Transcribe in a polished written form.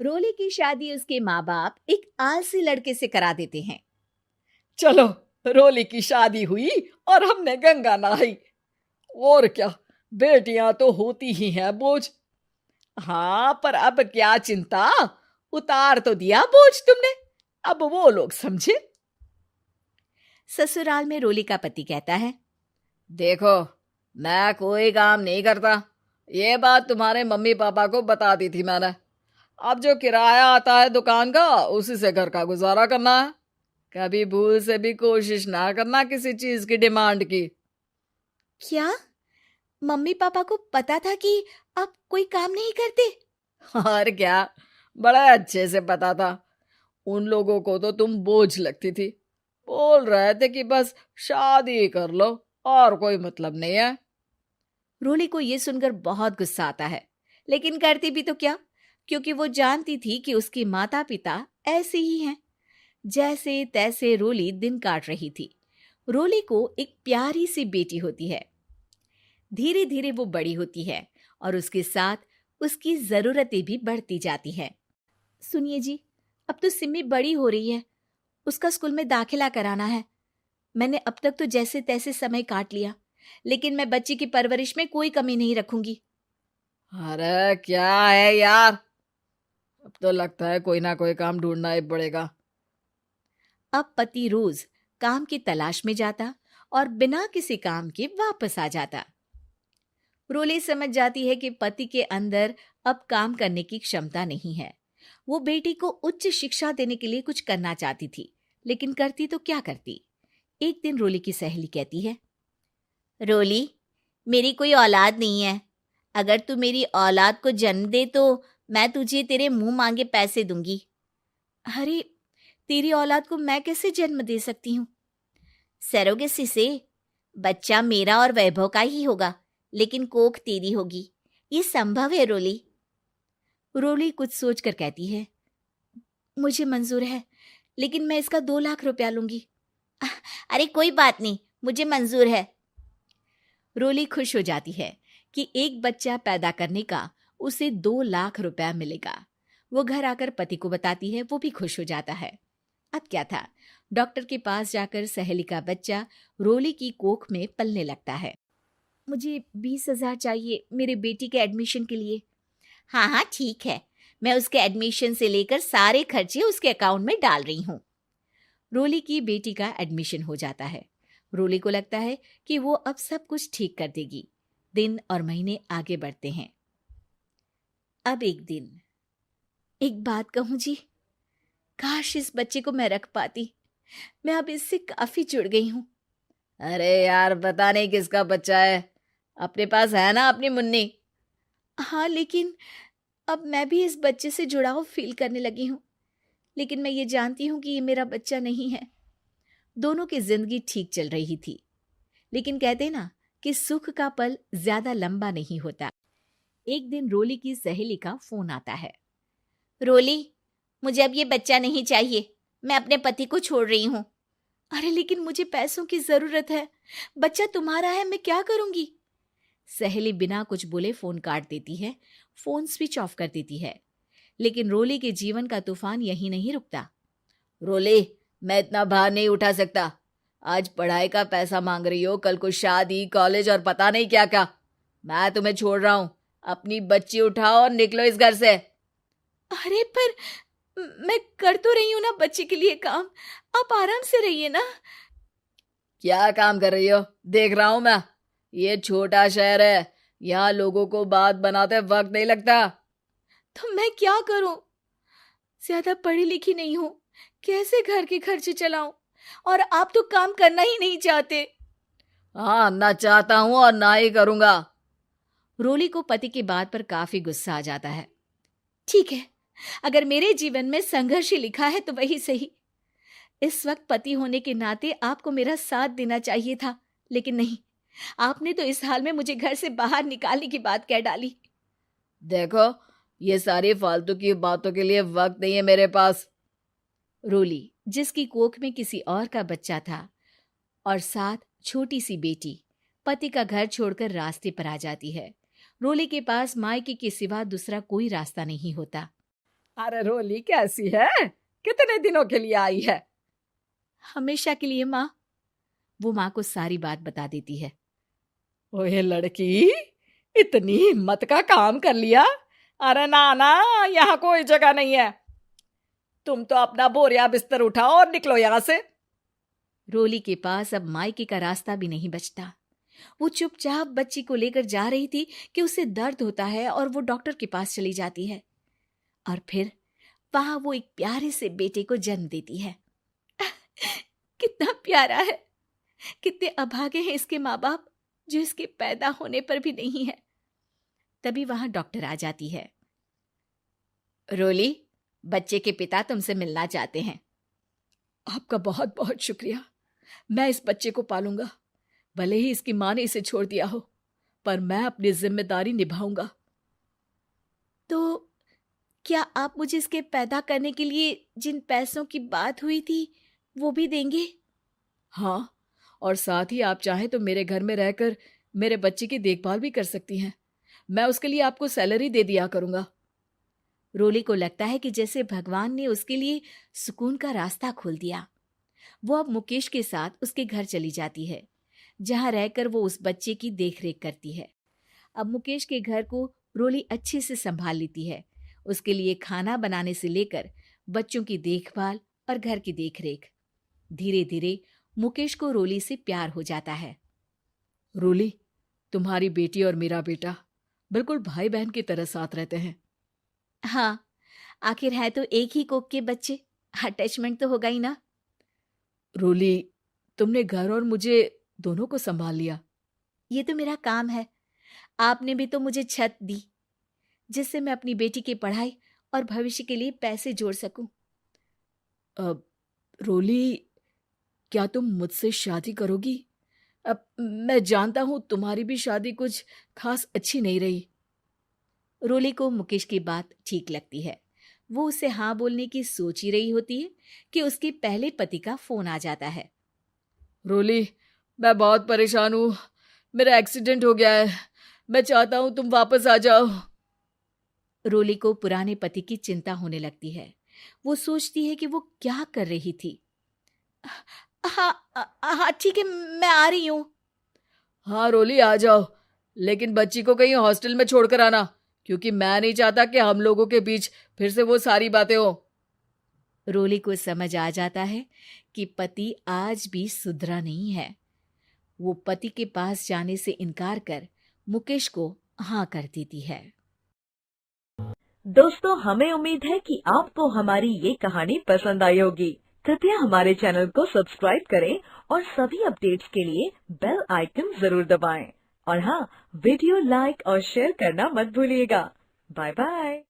रोली की शादी उसके माँ बाप एक आलसी लड़के से करा देते हैं। चलो, रोली की शादी हुई और हमने गंगा नहाई। और क्या, बेटियां तो होती ही हैं बोझ। हाँ, पर अब क्या चिंता, उतार तो दिया बोझ तुमने, अब वो लोग समझे। ससुराल में रोली का पति कहता है, देखो, मैं कोई काम नहीं करता, ये बात तुम्हारे मम्मी पापा को बता दी थी मैंने। अब जो किराया आता है दुकान का, उसी से घर का गुजारा करना है। कभी भूल से भी कोशिश ना करना किसी चीज की डिमांड की। क्या मम्मी पापा को पता था कि आप कोई काम नहीं करते? और क्या, बड़ा अच्छे से पता था। उन लोगों को तो तुम बोझ लगती थी, बोल रहे थे कि बस शादी कर लो और कोई मतलब नहीं है। रोली को यह सुनकर बहुत गुस्सा आता है, लेकिन करती भी तो क्या, क्योंकि वो जानती थी कि उसके माता पिता ऐसे ही हैं। जैसे तैसे रोली दिन काट रही थी। रोली को एक प्यारी सी बेटी होती है। धीरे धीरे वो बड़ी होती है और उसके साथ उसकी जरूरतें भी बढ़ती जाती हैं। सुनिए जी, अब तो सिमी बड़ी हो रही है, उसका स्कूल में दाखिला कराना है। मैंने अब तक तो जैसे तैसे समय काट लिया, लेकिन मैं बच्ची की परवरिश में कोई कमी नहीं रखूंगी। अरे क्या है यार, अब तो लगता है कोई ना कोई काम ढूंढना ही पड़ेगा। अब पति रोज काम की तलाश में जाता और बिना किसी काम के वापस आ जाता। रोली समझ जाती है कि पति के अंदर अब काम करने की क्षमता नहीं है। वो बेटी को उच्च शिक्षा देने के लिए कुछ करना चाहती थी, लेकिन करती तो क्या करती। एक दिन रोली की सहेली कहती है, रोली, मेरी कोई औलाद नहीं है। अगर तू मेरी औलाद को जन्म दे तो मैं तुझे तेरे मुंह मांगे पैसे दूंगी। अरे, तेरी औलाद को मैं कैसे जन्म दे सकती हूँ? सरोगेसी से। बच्चा मेरा और वैभव का ही होगा, लेकिन कोख तेरी होगी। ये संभव है रोली। रोली कुछ सोचकर कहती है, मुझे मंजूर है, लेकिन मैं इसका 2 लाख रुपया लूंगी। अरे कोई बात नहीं, मुझे मंजूर है। रोली खुश हो जाती है कि एक बच्चा पैदा करने का उसे 2 लाख रुपया मिलेगा। वो घर आकर पति को बताती है, वो भी खुश हो जाता है। अब क्या था, डॉक्टर के पास जाकर सहेली का बच्चा रोली की कोख में पलने लगता है। मुझे 20,000 चाहिए मेरे बेटी के एडमिशन के लिए। हाँ हाँ ठीक है, मैं उसके एडमिशन से लेकर सारे खर्चे उसके अकाउंट में डाल रही हूँ। रोली की बेटी का एडमिशन हो जाता है। रोली को लगता है कि वो अब सब कुछ ठीक कर देगी। दिन और महीने आगे बढ़ते हैं। अब एक दिन, एक बात कहूँ जी, काश इस बच्चे को मैं रख पाती। मैं अब इससे काफी जुड़ गई हूँ। अरे यार, पता नहीं किसका बच्चा है, अपने पास है ना अपनी मुन्नी। हाँ, लेकिन अब मैं भी इस बच्चे से जुड़ाव फील करने लगी हूँ। लेकिन मैं ये जानती हूँ कि ये मेरा बच्चा नहीं है। दोनों की जिंदगी ठीक चल रही थी, लेकिन कहते ना कि सुख का पल ज्यादा लंबा नहीं होता। एक दिन रोली की सहेली का फोन आता है। रोली, मुझे अब ये बच्चा नहीं चाहिए, मैं अपने पति को छोड़ रही हूँ। अरे लेकिन मुझे पैसों की जरूरत है, बच्चा तुम्हारा है, मैं क्या करूंगी? सहेली बिना कुछ बोले फोन काट देती है, फोन स्विच ऑफ कर देती है। लेकिन रोली के जीवन का तूफान यहीं नहीं रुकता। रोली, मैं इतना भार नहीं उठा सकता। आज पढ़ाई का पैसा मांग रही हो, कल को शादी, कॉलेज और पता नहीं क्या क्या। मैं तुम्हें छोड़ रहा हूँ, अपनी बच्ची उठाओ और निकलो इस घर से। अरे पर मैं कर तो रही हूं ना बच्चे के लिए काम, आप आराम से रहिए ना। क्या काम कर रही हो, देख रहा हूं मैं। ये छोटा शहर है, यहाँ लोगों को बात बनाते वक्त नहीं लगता। तो मैं क्या करूं? ज्यादा पढ़ी लिखी नहीं हूं, कैसे घर के खर्चे चलाऊं? और आप तो काम करना ही नहीं चाहते। हाँ, ना चाहता हूं और ना ही करूंगा। रोली को पति की बात पर काफी गुस्सा आ जाता है। ठीक है, अगर मेरे जीवन में संघर्ष ही लिखा है तो वही सही। इस वक्त पति होने के नाते आपको मेरा साथ देना चाहिए था, लेकिन नहीं, आपने तो इस हाल में मुझे घर से बाहर निकालने की बात कह डाली। देखो, ये सारी फालतू की बातों के लिए वक्त नहीं है मेरे पास। रोली, जिसकी कोख में किसी और का बच्चा था और साथ छोटी सी बेटी, पति का घर छोड़कर रास्ते पर आ जाती है। रोली के पास मायके के सिवा दूसरा कोई रास्ता नहीं होता। अरे रोली कैसी है? कितने दिनों के लिए आई है? हमेशा के लिए माँ। वो माँ को सारी बात बता देती है। ओए लड़की, इतनी हिम्मत का काम कर लिया। अरे ना ना, यहाँ कोई जगह नहीं है। तुम तो अपना बोरिया बिस्तर उठाओ और निकलो यहाँ से। रोली के पास अब मायके का रास्ता भी नहीं बचता। वो चुपचाप बच्ची को लेकर जा रही थी कि उसे दर्द होता है और वो डॉक्टर के पास चली जाती है। और फिर वहां वो एक प्यारे से बेटे को जन्म देती है। कितना प्यारा है। कितने अभागे हैं इसके माँ बाप जो इसके पैदा होने पर भी नहीं है। तभी वहां डॉक्टर आ जाती है। रोली, बच्चे के पिता तुमसे मिलना चाहते हैं। आपका बहुत बहुत शुक्रिया। मैं इस बच्चे को पालूंगा। भले ही इसकी माँ ने इसे छोड़ दिया हो, पर मैं अपनी जिम्मेदारी निभाऊंगा। तो क्या आप मुझे इसके पैदा करने के लिए जिन पैसों की बात हुई थी वो भी देंगे? हाँ, और साथ ही आप चाहें तो मेरे घर में रहकर मेरे बच्चे की देखभाल भी कर सकती हैं। मैं उसके लिए आपको सैलरी दे दिया करूंगा। रोली को लगता है कि जैसे भगवान ने उसके लिए सुकून का रास्ता खोल दिया। वो अब मुकेश के साथ उसके घर चली जाती है, जहां रहकर वो उस बच्चे की देखरेख करती है। अब मुकेश के घर को रोली अच्छे से संभाल लेती है। उसके लिए खाना बनाने से लेकर बच्चों की देखभाल और घर की देखरेख। धीरे धीरे मुकेश को रोली से प्यार हो जाता है। रोली, तुम्हारी बेटी और मेरा बेटा बिल्कुल भाई बहन की तरह साथ रहते हैं। हाँ, आखिर है तो एक ही कोख के बच्चे, अटैचमेंट तो होगा ही ना। रोली, तुमने घर और मुझे दोनों को संभाल लिया। ये तो मेरा काम है। आपने भी तो मुझे छत दी जिससे मैं अपनी बेटी की पढ़ाई और भविष्य के लिए पैसे जोड़ सकूं। अब रोली, क्या तुम मुझसे शादी करोगी? अब मैं जानता हूं तुम्हारी भी शादी कुछ खास अच्छी नहीं रही। रोली को मुकेश की बात ठीक लगती है। वो उसे हाँ बोलने की सोच ही रही होती है कि उसके पहले पति का फोन आ जाता है। रोली, मैं बहुत परेशान हूं। मेरा एक्सीडेंट हो गया है। मैं चाहता हूं तुम वापस आ जाओ। रोली को पुराने पति की चिंता होने लगती है। वो सोचती है कि वो क्या कर रही थी। हाँ हाँ ठीक है, मैं आ रही हूँ। हाँ रोली, आ जाओ, लेकिन बच्ची को कहीं हॉस्टल में छोड़कर आना, क्योंकि मैं नहीं चाहता कि हम लोगों के बीच फिर से वो सारी बातें हो। रोली को समझ आ जाता है कि पति आज भी सुधरा नहीं है। वो पति के पास जाने से इनकार कर मुकेश को हाँ कर देती है। दोस्तों, हमें उम्मीद है कि आपको हमारी ये कहानी पसंद आई होगी। कृपया हमारे चैनल को सब्सक्राइब करें और सभी अपडेट्स के लिए बेल आइकन जरूर दबाएं। और हाँ, वीडियो लाइक और शेयर करना मत भूलिएगा। Bye bye.